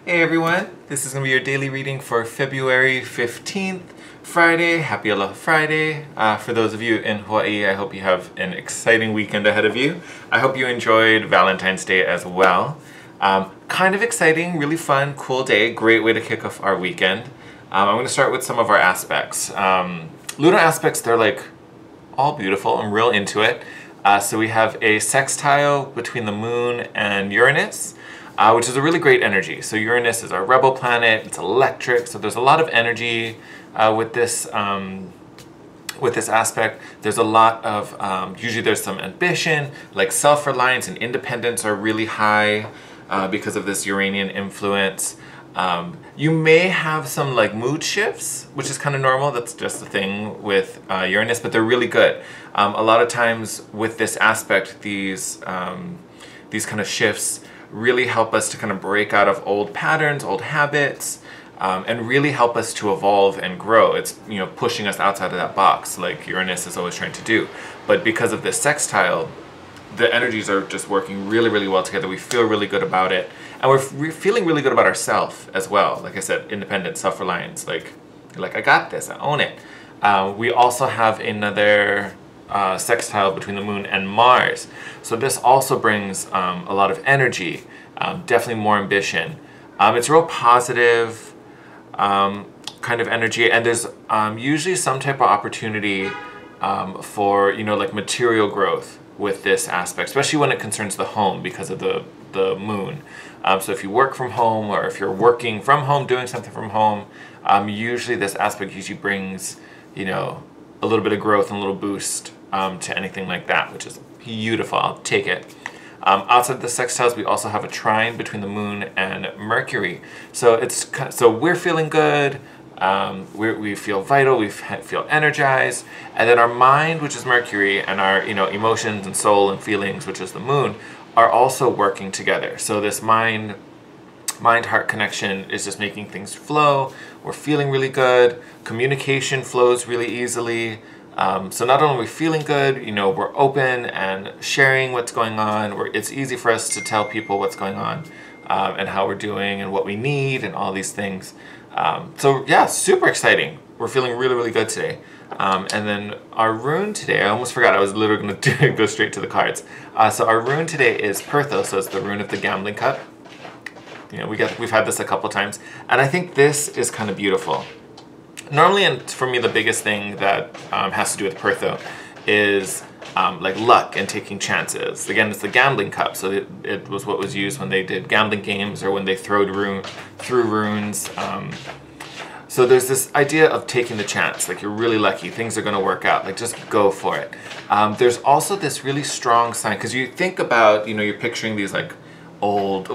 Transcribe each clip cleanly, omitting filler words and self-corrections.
Hey everyone, this is going to be your daily reading for February 15th, Friday. Happy Aloha Friday. For those of you in Hawaii, I hope you have an exciting weekend ahead of you. I hope you enjoyed Valentine's Day as well. Kind of exciting, really fun, cool day, great way to kick off our weekend. I'm going to start with some of our aspects. Lunar aspects, they're like all beautiful. I'm real into it. So we have a sextile between the moon and Uranus. Which is a really great energy. So Uranus is our rebel planet, it's electric, so there's a lot of energy with this aspect. There's a lot of, usually there's some ambition, like self-reliance and independence are really high because of this Uranian influence. You may have some like mood shifts, which is kind of normal, that's just the thing with Uranus, but they're really good. A lot of times with this aspect, these kind of shifts really help us to kind of break out of old patterns, old habits, and really help us to evolve and grow. It's, you know, pushing us outside of that box like Uranus is always trying to do. But because of this sextile, the energies are just working really, really well together. We feel really good about it. And we're feeling really good about ourselves as well. Like I said, independent, self-reliance, like I got this, I own it. We also have another sextile between the moon and Mars. So this also brings a lot of energy, definitely more ambition. It's real positive kind of energy, and there's usually some type of opportunity for, you know, like material growth with this aspect, especially when it concerns the home because of the moon. So if you work from home, or if you're working from home, doing something from home, usually this aspect usually brings, you know, a little bit of growth and a little boost to anything like that, which is beautiful. I'll take it. Outside the sextiles, we also have a trine between the moon and Mercury. So it's so we're feeling good. We feel vital. We feel energized, and then our mind, which is Mercury, and our emotions and soul and feelings, which is the moon, are also working together. So this mind-heart connection is just making things flow. We're feeling really good. Communication flows really easily. So not only are we feeling good, you know, we're open and sharing what's going on. It's easy for us to tell people what's going on and how we're doing and what we need and all these things. So yeah, super exciting. We're feeling really, really good today. And then our rune today, I almost forgot, I was literally going to go straight to the cards. So our rune today is Pertho, so it's the rune of the gambling cup. You know, we've had this a couple times, and I think this is kind of beautiful. Normally, and for me, the biggest thing that has to do with Pertho is like luck and taking chances. Again, it's the gambling cup, so it was what was used when they did gambling games or when they threw runes. So there's this idea of taking the chance, like you're really lucky, things are going to work out, like just go for it. There's also this really strong sign, because you think about, you know, you're picturing these like old,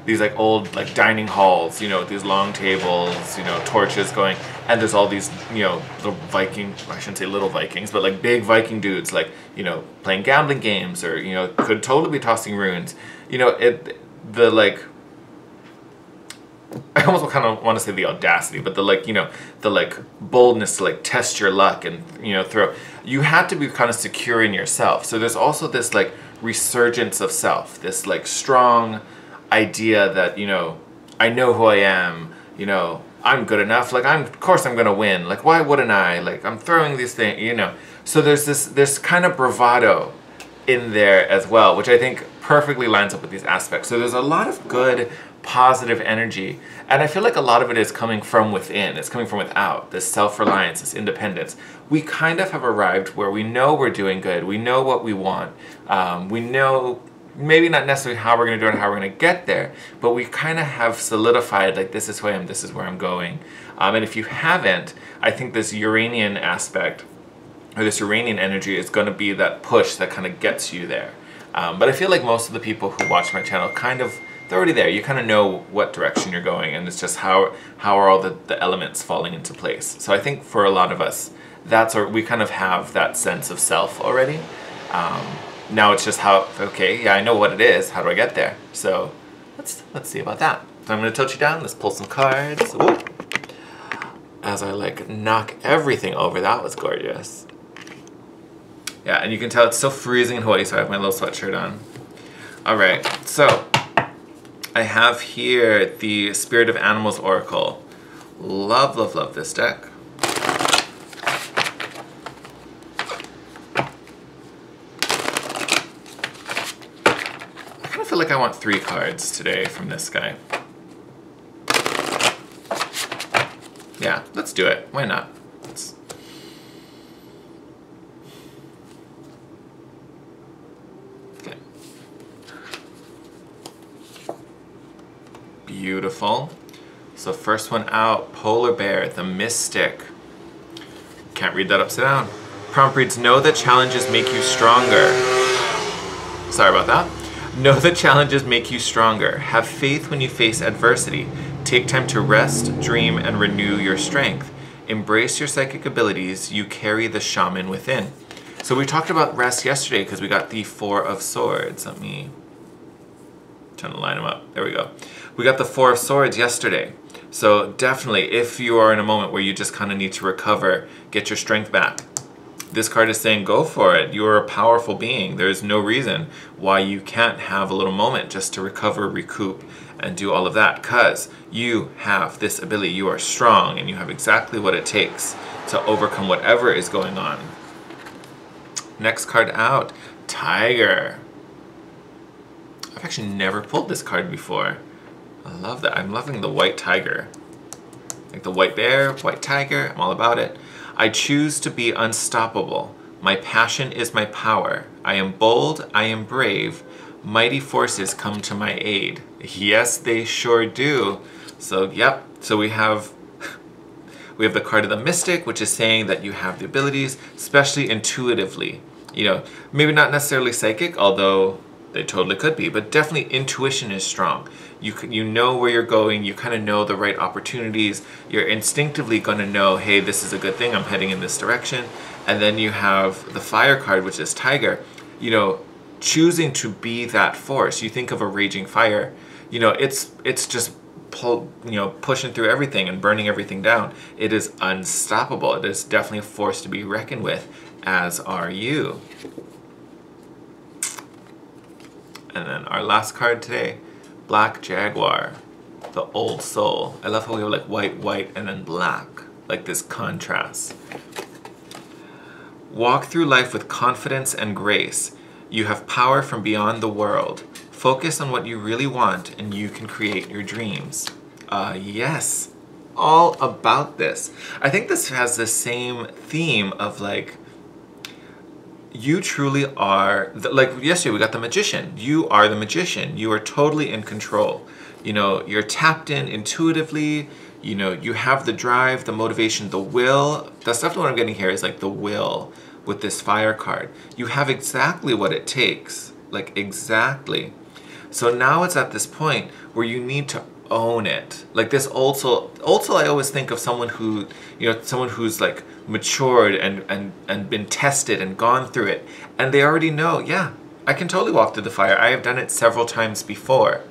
these like old like dining halls, you know, with these long tables, you know, torches going, and there's all these, you know, little Viking, I shouldn't say little Vikings, but like big Viking dudes, like, you know, playing gambling games, or, you know, could totally be tossing runes. You know, I almost kind of want to say the audacity, but the like, you know, the like boldness to like test your luck and, you know, throw. You have to be kind of secure in yourself. So there's also this like resurgence of self, this like strong idea that, you know, I know who I am, you know, I'm good enough, like of course I'm gonna win, like why wouldn't I, like I'm throwing these things, you know. So there's this kind of bravado in there as well, which I think perfectly lines up with these aspects. So there's a lot of good positive energy, and I feel like a lot of it is coming from within, it's coming from without, this self-reliance, this independence. We kind of have arrived where we know we're doing good, we know what we want, we know maybe not necessarily how we're going to do it and how we're going to get there, but we kind of have solidified, like, this is who I am, this is where I'm going. And if you haven't, I think this Uranian aspect, or this Uranian energy, is going to be that push that kind of gets you there. But I feel like most of the people who watch my channel kind of, they're already there. You kind of know what direction you're going, and it's just how are all the elements falling into place. So I think for a lot of us, we kind of have that sense of self already. Now it's just how, okay, yeah, I know what it is, how do I get there? So let's see about that. So I'm going to tilt you down, let's pull some cards. Ooh. As I like knock everything over, that was gorgeous. Yeah, and you can tell it's still freezing in Hawaii, so I have my little sweatshirt on. All right, so I have here the Spirit of Animals Oracle. Love, love, love this deck. I kind of feel like I want 3 cards today from this guy. Yeah, let's do it. Why not? Okay. Beautiful. So first one out, Polar Bear, the Mystic. Can't read that upside down. Prompt reads, know that challenges make you stronger. Sorry about that. Know that challenges make you stronger. Have faith when you face adversity. Take time to rest, dream, and renew your strength. Embrace your psychic abilities. You carry the shaman within. So we talked about rest yesterday because we got the 4 of Swords. Let me try to line them up. There we go. We got the 4 of Swords yesterday. So definitely, if you are in a moment where you just kind of need to recover, get your strength back, this card is saying go for it. You are a powerful being. There's no reason why you can't have a little moment just to recover, recoup, and do all of that, because you have this ability. You are strong and you have exactly what it takes to overcome whatever is going on. Next card out, Tiger. I've actually never pulled this card before. I love that. I'm loving the white tiger. Like the white bear, white tiger, I'm all about it. I choose to be unstoppable. My passion is my power. I am bold, I am brave. Mighty forces come to my aid. Yes, they sure do. So, yep. So we have the card of the Mystic, which is saying that you have the abilities, especially intuitively. You know, maybe not necessarily psychic, although they totally could be, but definitely intuition is strong. You know where you're going, you kind of know the right opportunities, you're instinctively going to know, hey, this is a good thing, I'm heading in this direction. And then you have the Fire card, which is Tiger, you know, choosing to be that force. You think of a raging fire, you know, it's just pushing through everything and burning everything down. It is unstoppable. It is definitely a force to be reckoned with, as are you. And then our last card today, Black Jaguar, the Old Soul. I love how we have like white, white, and then black, like this contrast. Walk through life with confidence and grace. You have power from beyond the world. Focus on what you really want and you can create your dreams. Yes, all about this. I think this has the same theme of like, you truly are, like yesterday we got the Magician. You are the Magician. You are totally in control. You know, you're tapped in intuitively. You know, you have the drive, the motivation, the will. That's definitely what I'm getting here is like the will with this Fire card. You have exactly what it takes, like exactly. So now it's at this point where you need to own it. Like this Old Soul. Old Soul, I always think of someone who, you know, someone who's like matured and been tested and gone through it. And they already know, yeah, I can totally walk through the fire. I have done it several times before.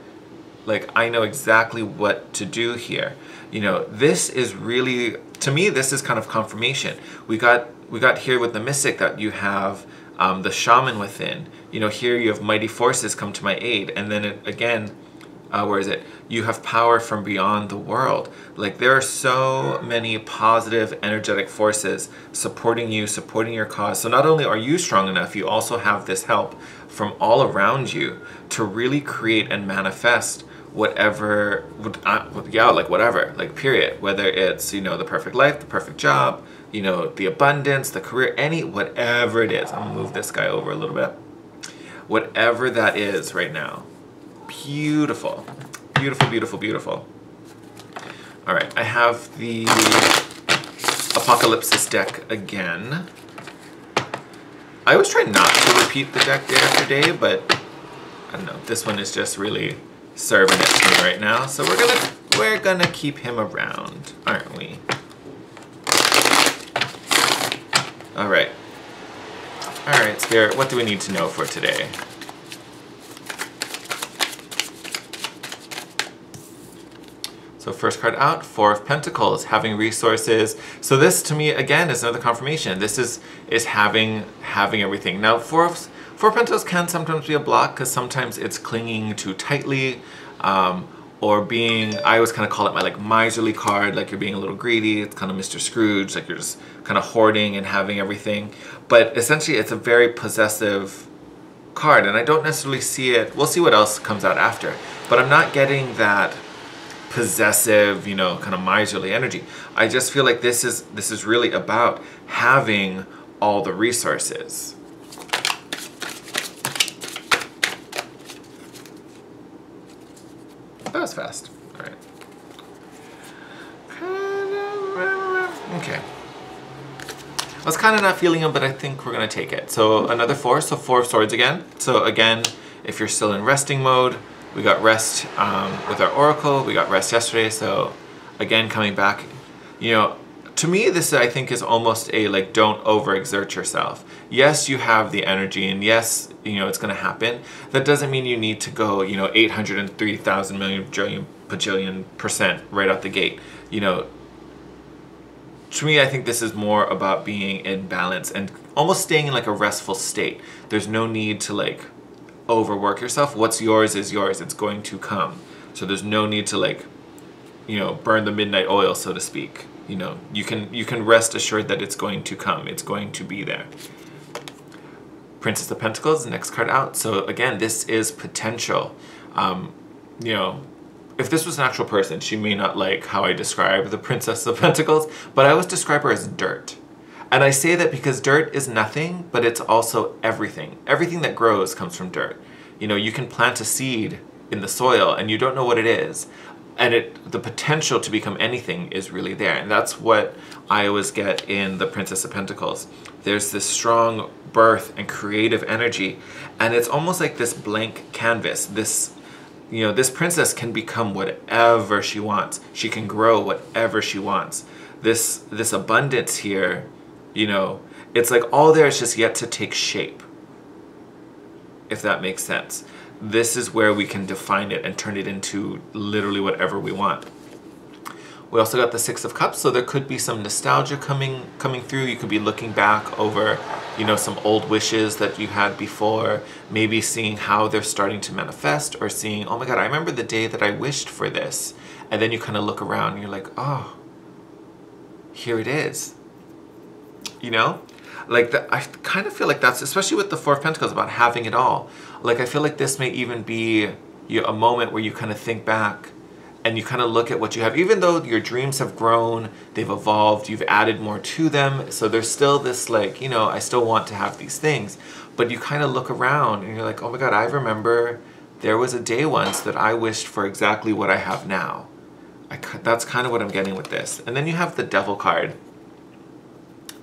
Like, I know exactly what to do here. You know, this is really, to me, this is kind of confirmation. We got here with the Mystic that you have the shaman within. You know, here you have mighty forces come to my aid. And then again, where is it? You have power from beyond the world. Like there are so many positive, energetic forces supporting you, supporting your cause. So not only are you strong enough, you also have this help from all around you to really create and manifest whatever, like whatever, like period. Whether it's, you know, the perfect life, the perfect job, you know, the abundance, the career, whatever it is. I'm gonna move this guy over a little bit. Whatever that is right now. Beautiful, beautiful, beautiful, beautiful. All right, I have the Apokalypsis deck again. I always try not to repeat the deck day after day, but I don't know, this one is just really serving it to me right now. So we're gonna keep him around, aren't we? All right, Spirit, what do we need to know for today? So first card out, 4 of Pentacles, having resources. So this to me, again, is another confirmation. This is having everything. Now, Four Four of Pentacles can sometimes be a block because sometimes it's clinging too tightly, or being, I always kind of call it my like miserly card, like you're being a little greedy. It's kind of Mr. Scrooge, like you're just kind of hoarding and having everything. But essentially it's a very possessive card, and I don't necessarily see it. We'll see what else comes out after, but I'm not getting that possessive, you know, kind of miserly energy. I just feel like this is really about having all the resources. That was fast. All right. Okay. I was kind of not feeling them, but I think we're going to take it. So another 4, so 4 of Swords again. So again, if you're still in resting mode, we got rest with our Oracle. We got rest yesterday. So again, coming back, you know, to me, this I think is almost a like, don't overexert yourself. Yes, you have the energy, and yes, you know, it's going to happen. That doesn't mean you need to go, you know, 803,000 million, trillion, bajillion % right out the gate. You know, to me, I think this is more about being in balance and almost staying in like a restful state. There's no need to like overwork yourself. What's yours is yours. It's going to come. So there's no need to like, you know, burn the midnight oil, so to speak. You know, you can rest assured that it's going to come. It's going to be there. Princess of Pentacles, next card out. So again, this is potential. You know, if this was an actual person, she may not like how I describe the Princess of Pentacles, but I always describe her as dirt. And I say that because dirt is nothing, but it's also everything. Everything that grows comes from dirt. You know, you can plant a seed in the soil and you don't know what it is. And the potential to become anything is really there. And that's what I always get in the Princess of Pentacles. There's this strong birth and creative energy. And it's almost like this blank canvas. This, you know, this princess can become whatever she wants. She can grow whatever she wants. This abundance here, you know, it's like all there is just yet to take shape, if that makes sense. This is where we can define it and turn it into literally whatever we want. We also got the 6 of Cups, so there could be some nostalgia coming through. You could be looking back over, you know, some old wishes that you had before, maybe seeing how they're starting to manifest, or seeing, oh my God, I remember the day that I wished for this. And then you kind of look around and you're like, oh, here it is. You know? Like, I kind of feel like that's, especially with the 4 of Pentacles, about having it all. Like, I feel like this may even be a moment where you kind of think back and you kind of look at what you have. Even though your dreams have grown, they've evolved, you've added more to them. So there's still this like, you know, I still want to have these things. But you kind of look around and you're like, oh my God, I remember there was a day once that I wished for exactly what I have now. That's kind of what I'm getting with this. And then you have the Devil card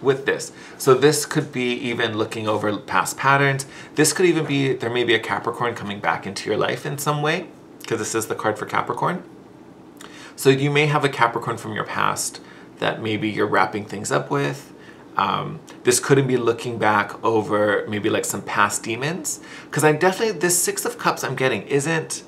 with this. So this could be even looking over past patterns. This could even be, there may be a Capricorn coming back into your life in some way, because this is the card for Capricorn. So you may have a Capricorn from your past that maybe you're wrapping things up with. This could be looking back over maybe like some past demons, because I definitely, this 6 of Cups I'm getting isn't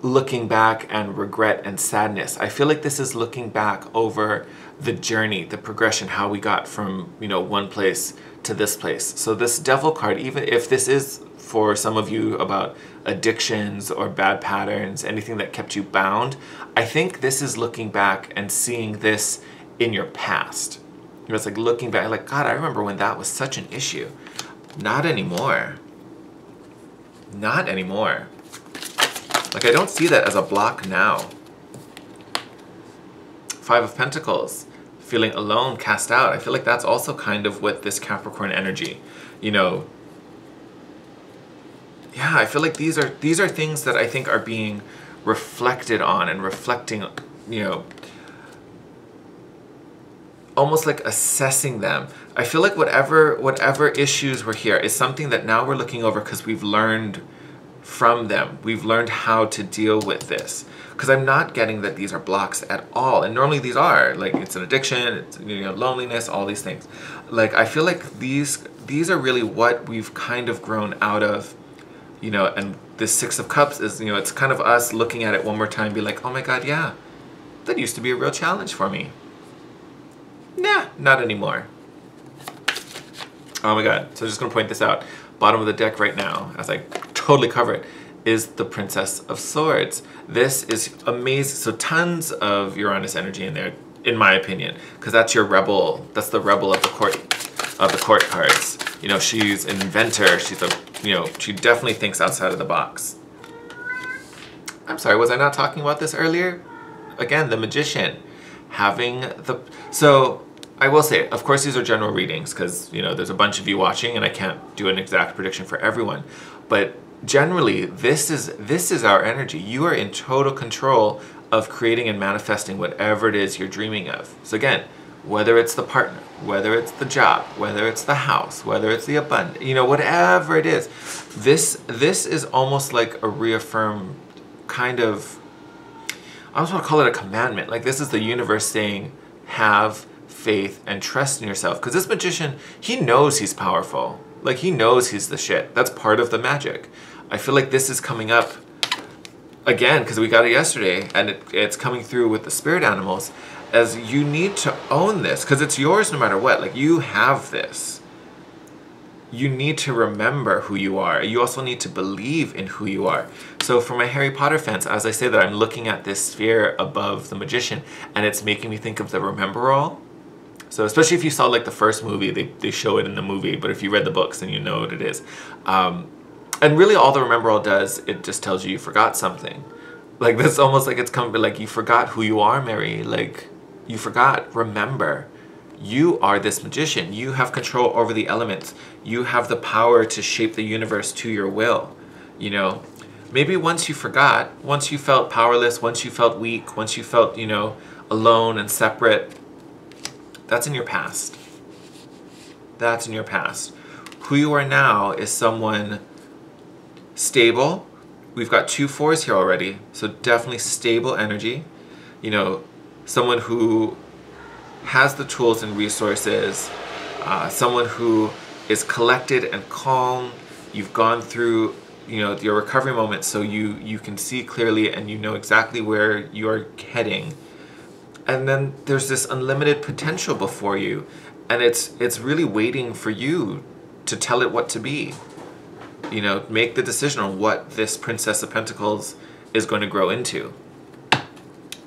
looking back and regret and sadness. I feel like this is looking back over the journey, the progression, how we got from, you know, one place to this place. So this Devil card, even if this is for some of you about addictions or bad patterns, anything that kept you bound, I think this is looking back and seeing this in your past. It's like looking back, like, God, I remember when that was such an issue. Not anymore. Not anymore. Like, I don't see that as a block now. 5 of Pentacles, feeling alone, cast out. I feel like that's also kind of with this Capricorn energy. You know, yeah, I feel like these are things that I think are being reflected on and reflecting, you know, almost like assessing them. I feel like whatever issues were here is something that now we're looking over because we've learned from them. We've learned how to deal with this. Because I'm not getting that these are blocks at all. And normally these are. Like, it's an addiction, it's, you know, loneliness, all these things. Like, I feel like these are really what we've kind of grown out of, you know, and this 6 of Cups is, you know, it's kind of us looking at it one more time and be like, oh my God, yeah, that used to be a real challenge for me. Nah, not anymore. Oh my God, so I'm just gonna point this out. bottom of the deck right now, as I totally cover it, is the Princess of Swords. This is amazing. So tons of Uranus energy in there, in my opinion, because that's your rebel. That's the rebel of the court cards. You know, she's an inventor. She's a, you know, she definitely thinks outside of the box. I'm sorry, was I not talking about this earlier? Again, the Magician. So I will say, of course, these are general readings because, you know, there's a bunch of you watching and I can't do an exact prediction for everyone. But generally, this is our energy. You are in total control of creating and manifesting whatever it is you're dreaming of. So again, whether it's the partner, whether it's the job, whether it's the house, whether it's the abundance, you know, whatever it is, this is almost like a reaffirmed kind of, I almost want to call it a commandment. Like, this is the universe saying, have faith and trust in yourself. Because this Magician, he knows he's powerful. Like, he knows he's the shit. That's part of the magic. I feel like this is coming up again because we got it yesterday, and it's coming through with the spirit animals, as you need to own this because it's yours no matter what. Like, you have this. You need to remember who you are. You also need to believe in who you are. So for my Harry Potter fans, as I say that, I'm looking at this sphere above the Magician, and it's making me think of the Remember All. So especially if you saw like the first movie, they show it in the movie, but if you read the books, then you know what it is. And really all the Remember All does, it just tells you forgot something. Like, this almost like it's coming, like, you forgot who you are, Mary. Like, you forgot. Remember. You are this Magician. You have control over the elements. You have the power to shape the universe to your will. You know, maybe once you forgot, once you felt powerless, once you felt weak, once you felt, you know, alone and separate, that's in your past. That's in your past. Who you are now is someone stable. We've got 2 4s here already, so definitely stable energy. You know, someone who has the tools and resources, someone who is collected and calm. You've gone through, you know, your recovery moments, so you can see clearly and you know exactly where you're heading. And then there's this unlimited potential before you, and it's really waiting for you to tell it what to be. You know, make the decision on what this Princess of Pentacles is going to grow into.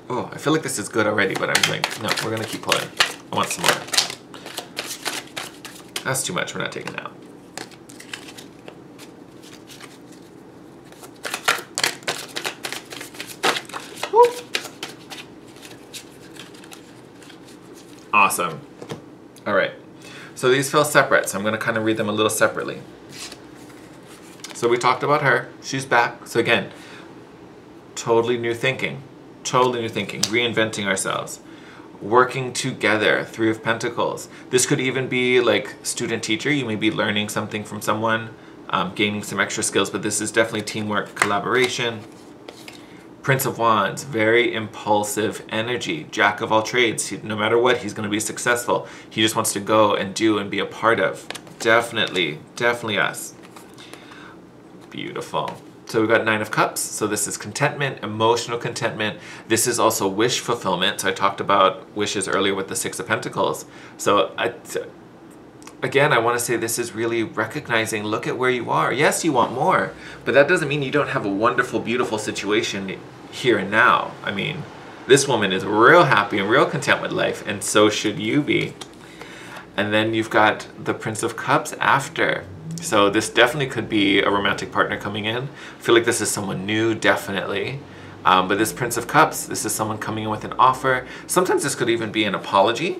Oh, I feel like this is good already, but I'm like, no, we're going to keep pulling. I want some more. That's too much. We're not taking it out. Woo. Awesome. All right. So these feel separate, so I'm going to kind of read them a little separately. So we talked about her. She's back. So again, totally new thinking. Totally new thinking. Reinventing ourselves. Working together. 3 of Pentacles. This could even be like student-teacher. You may be learning something from someone, gaining some extra skills, but this is definitely teamwork, collaboration. Prince of Wands. Very impulsive energy. Jack of all trades. No matter what, he's going to be successful. He just wants to go and do and be a part of. Definitely. Definitely us. Beautiful. So we've got 9 of Cups. So this is contentment, emotional contentment. This is also wish fulfillment. So I talked about wishes earlier with the 6 of Pentacles. So again, I want to say this is really recognizing, look at where you are. Yes, you want more, but that doesn't mean you don't have a wonderful, beautiful situation here and now. I mean, this woman is real happy and real content with life, and so should you be. And then you've got the Prince of Cups after. So this definitely could be a romantic partner coming in. I feel like this is someone new, definitely. But this Prince of Cups, this is someone coming in with an offer. Sometimes this could even be an apology.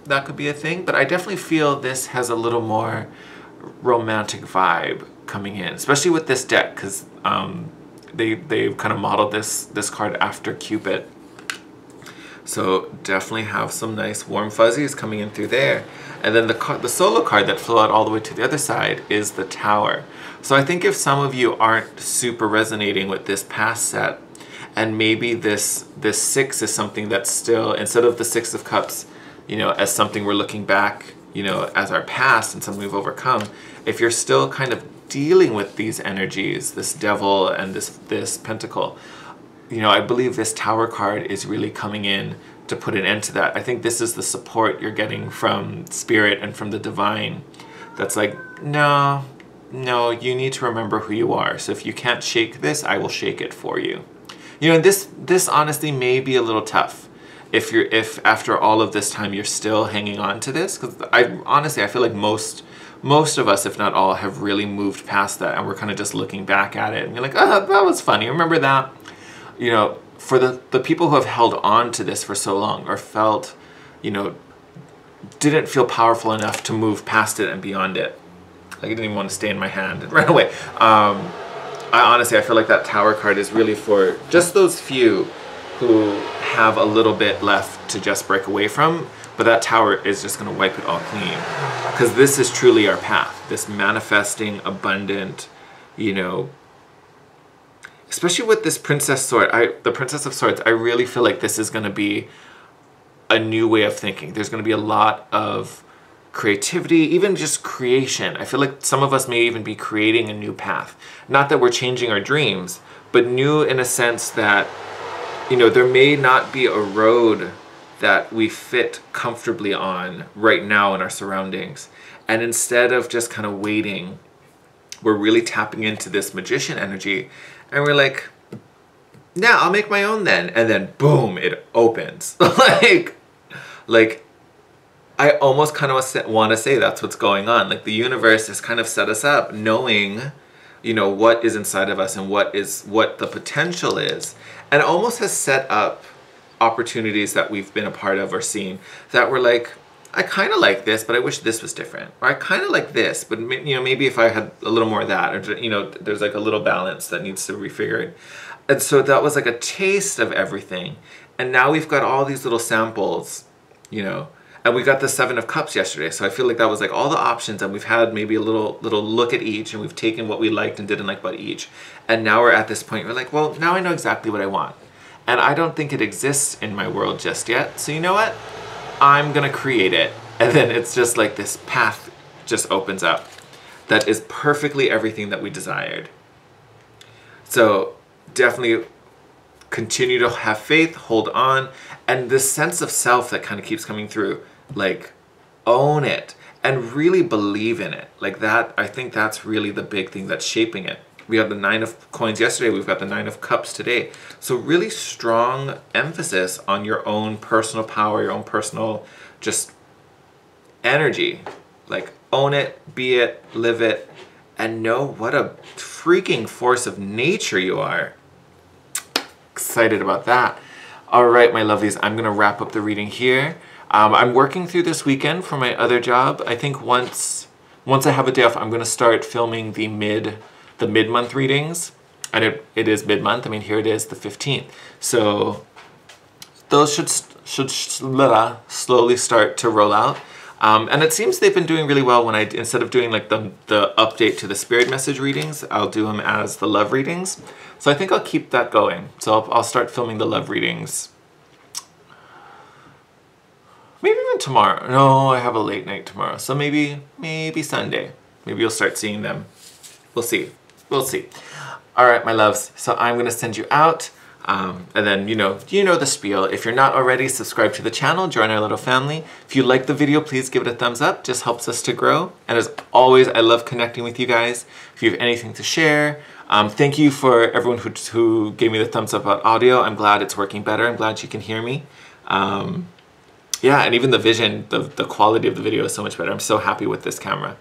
That could be a thing. But I definitely feel this has a little more romantic vibe coming in, especially with this deck, because they kind of modeled this card after Cupid. So definitely have some nice warm fuzzies coming in through there. And then the solo card that flew out all the way to the other side is the Tower. So I think if some of you aren't super resonating with this past set, and maybe this 6 is something that's still, instead of the 6 of Cups, you know, as something we're looking back, you know, as our past and something we've overcome, if you're still kind of dealing with these energies, this Devil and this Pentacle, you know, I believe this Tower card is really coming in to put an end to that. I think this is the support you're getting from Spirit and from the Divine. That's like, no, no, you need to remember who you are. So if you can't shake this, I will shake it for you. You know, this honestly may be a little tough if after all of this time you're still hanging on to this, because I feel like most of us, if not all, have really moved past that, and we're kind of just looking back at it and you're like, oh, that was funny, remember that? You know, for the people who have held on to this for so long, or felt, you know, didn't feel powerful enough to move past it and beyond it. Like, it didn't even want to stay in my hand. It ran away. I feel like that Tower card is really for just those few who have a little bit left to just break away from, but that Tower is just going to wipe it all clean. Because this is truly our path. This manifesting, abundant, you know, especially with this Princess Sword, the Princess of Swords, I really feel like this is going to be a new way of thinking. There's going to be a lot of creativity, even just creation. I feel like some of us may even be creating a new path. Not that we're changing our dreams, but new in a sense that, you know, there may not be a road that we fit comfortably on right now in our surroundings. And instead of just kind of waiting, we're really tapping into this magician energy, and we're like, yeah, I'll make my own then. And then boom, it opens. like I almost kind of want to say that's what's going on. Like, the universe has kind of set us up knowing, you know, what is inside of us and what the potential is, and almost has set up opportunities that we've been a part of or seen that we're like, I kind of like this, but I wish this was different. Or I kind of like this, but you know, maybe if I had a little more of that, or, you know, there's like a little balance that needs to be refigured. And so that was like a taste of everything. And now we've got all these little samples, you know, and we got the 7 of Cups yesterday. So I feel like that was like all the options, and we've had maybe a little look at each, and we've taken what we liked and didn't like about each. And now we're at this point, we're like, well, now I know exactly what I want. And I don't think it exists in my world just yet. So you know what? I'm gonna create it. And then it's just like this path just opens up that is perfectly everything that we desired. So definitely continue to have faith, hold on, and this sense of self that kind of keeps coming through, like, own it and really believe in it. Like that, I think that's really the big thing that's shaping it. We had the 9 of Coins yesterday, we've got the 9 of Cups today. So really strong emphasis on your own personal power, your own personal just energy. Like, own it, be it, live it, and know what a freaking force of nature you are. Excited about that. All right, my lovelies, I'm gonna wrap up the reading here. I'm working through this weekend for my other job. I think once I have a day off, I'm gonna start filming the mid-month readings, and it is mid-month. I mean, here it is, the 15th. So those should slowly start to roll out. And it seems they've been doing really well when instead of doing like the update to the spirit message readings, I'll do them as the love readings. So I think I'll keep that going. So I'll start filming the love readings. Maybe even tomorrow. No, I have a late night tomorrow. So maybe Sunday. Maybe you'll start seeing them. We'll see. We'll see. All right, my loves. So I'm going to send you out. And then, you know the spiel. If you're not already, subscribe to the channel, join our little family. If you like the video, please give it a thumbs up. Just helps us to grow. And as always, I love connecting with you guys. If you have anything to share, thank you for everyone who gave me the thumbs up about audio. I'm glad it's working better. I'm glad you can hear me. Yeah, and even the vision, the quality of the video is so much better. I'm so happy with this camera.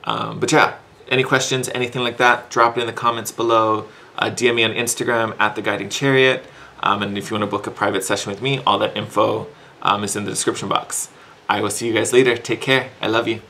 But yeah, any questions, anything like that, drop it in the comments below. DM me on Instagram at The Guiding Chariot. And if you want to book a private session with me, all that info is in the description box. I will see you guys later. Take care. I love you.